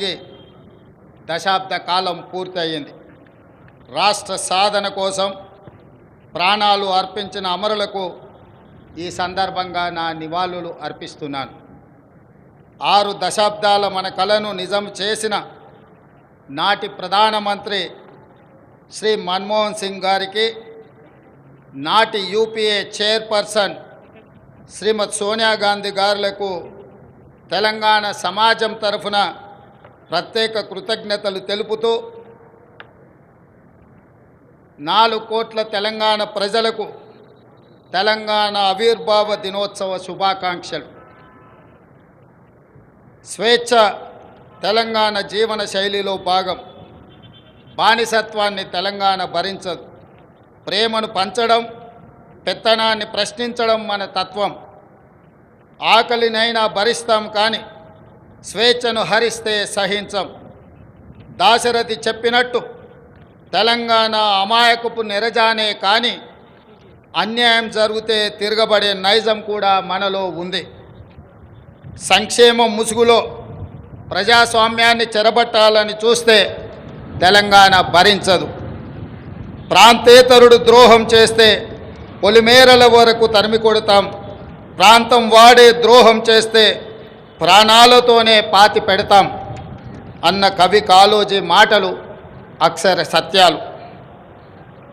జరిగి దశాబ్ద కాలం పూర్తయింది. రాష్ట్ర సాధన కోసం ప్రాణాలు అర్పించిన అమరులకు ఈ సందర్భంగా నా నివాళులు అర్పిస్తున్నాను. 6 దశాబ్దాల మన కలను నిజం చేసిన నాటి ప్రధానమంత్రి శ్రీ మన్మోహన్ సింగ్ గారికి, నాటి యూపీఏ చైర్పర్సన్ శ్రీమతి సోనియా గాంధీ గారులకు తెలంగాణ సమాజం తరఫున ప్రత్యేక కృతజ్ఞతలు తెలుపుతూ 4 కోట్ల తెలంగాణ ప్రజలకు తెలంగాణ ఆవిర్భావ దినోత్సవ శుభాకాంక్షలు. స్వేచ్ఛ తెలంగాణ జీవన శైలిలో భాగం. బానిసత్వాన్ని తెలంగాణ భరించదు. ప్రేమను పంచడం, పెత్తనాన్ని ప్రశ్నించడం మన తత్వం. ఆకలినైనా భరిస్తాం కానీ స్వేచ్ఛను హరిస్తే సహించం. దాశరథి చెప్పినట్టు తెలంగాణ అమాయకపు నెరజానే కానీ అన్యాయం జరిగితే తిరగబడే నైజం కూడా మనలో ఉంది. సంక్షేమం ముసుగులో ప్రజాస్వామ్యాన్ని చెరబట్టాలని చూస్తే తెలంగాణ భరించదు. ప్రాంతేతరుడు ద్రోహం చేస్తే పొలిమేరల వరకు తరిమి కొడతాం. ప్రాంతం వాడే ద్రోహం చేస్తే ప్రాణాలతోనే పాతి పెడతాం అన్న కవి కాళోజీ మాటలు అక్షర సత్యాలు.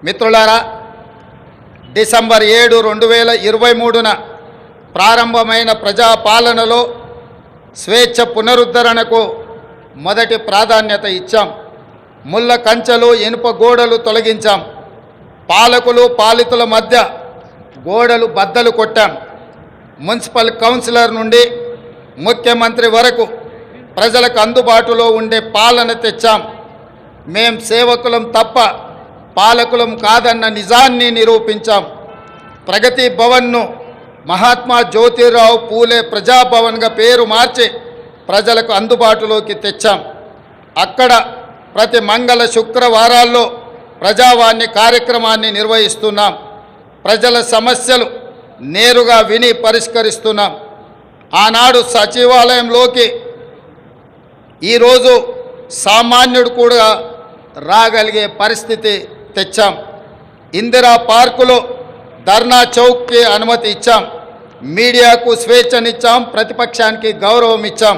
మిత్రులారా, డిసెంబర్ 7, 2023న ప్రారంభమైన ప్రజాపాలనలో స్వేచ్ఛ పునరుద్ధరణకు మొదటి ప్రాధాన్యత ఇచ్చాం. ముళ్ళ కంచెలు, ఇనుప గోడలు తొలగించాం. పాలకులు పాలితుల మధ్య గోడలు బద్దలు కొట్టాం. మున్సిపల్ కౌన్సిలర్ నుండి ముఖ్యమంత్రి వరకు ప్రజలకు అందుబాటులో ఉండే పాలన తెచ్చాం. మేం సేవకులం తప్ప పాలకులం కాదన్న నిజాన్ని నిరూపించాం. ప్రగతి భవన్ను మహాత్మా జ్యోతిరావు పూలే ప్రజాభవన్గా పేరు మార్చి ప్రజలకు అందుబాటులోకి తెచ్చాం. అక్కడ ప్రతి మంగళ శుక్రవారాల్లో ప్రజావాణి కార్యక్రమాన్ని నిర్వహిస్తున్నాం. ప్రజల సమస్యలు నేరుగా విని పరిష్కరిస్తున్నాం. ఆనాడు సచివాలయంలోకి ఈరోజు సామాన్యుడు కూడా రాగలిగే పరిస్థితి తెచ్చాం. ఇందిరా పార్కులో ధర్నా చౌక్కి అనుమతి ఇచ్చాం. మీడియాకు స్వేచ్ఛనిచ్చాం. ప్రతిపక్షానికి గౌరవం ఇచ్చాం.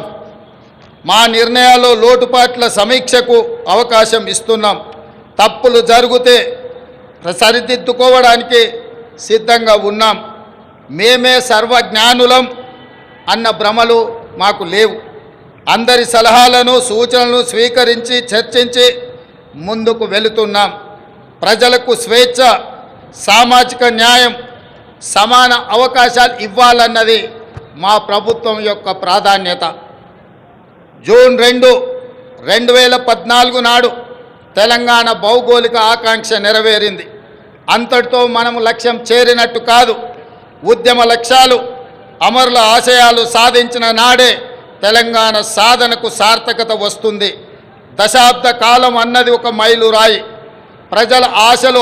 మా నిర్ణయాల్లో లోటుపాట్ల సమీక్షకు అవకాశం ఇస్తున్నాం. తప్పులు జరిగితే సరిదిద్దుకోవడానికి సిద్ధంగా ఉన్నాం. మేమే సర్వజ్ఞానులం అన్న భ్రమలు మాకు లేవు. అందరి సలహాలను సూచనలను స్వీకరించి చర్చించి ముందుకు వెళుతున్నాం. ప్రజలకు స్వేచ్ఛ, సామాజిక న్యాయం, సమాన అవకాశాలు ఇవ్వాలన్నది మా ప్రభుత్వం యొక్క ప్రాధాన్యత. జూన్ 2, 2014 నాడు తెలంగాణ భౌగోళిక ఆకాంక్ష నెరవేరింది. అంతటితో మనము లక్ష్యం చేరినట్టు కాదు. ఉద్యమ లక్ష్యాలు, అమరుల ఆశయాలు సాధించిన నాడే తెలంగాణ సాధనకు సార్థకత వస్తుంది. దశాబ్ద కాలం అన్నది ఒక మైలురాయి. ప్రజల ఆశలు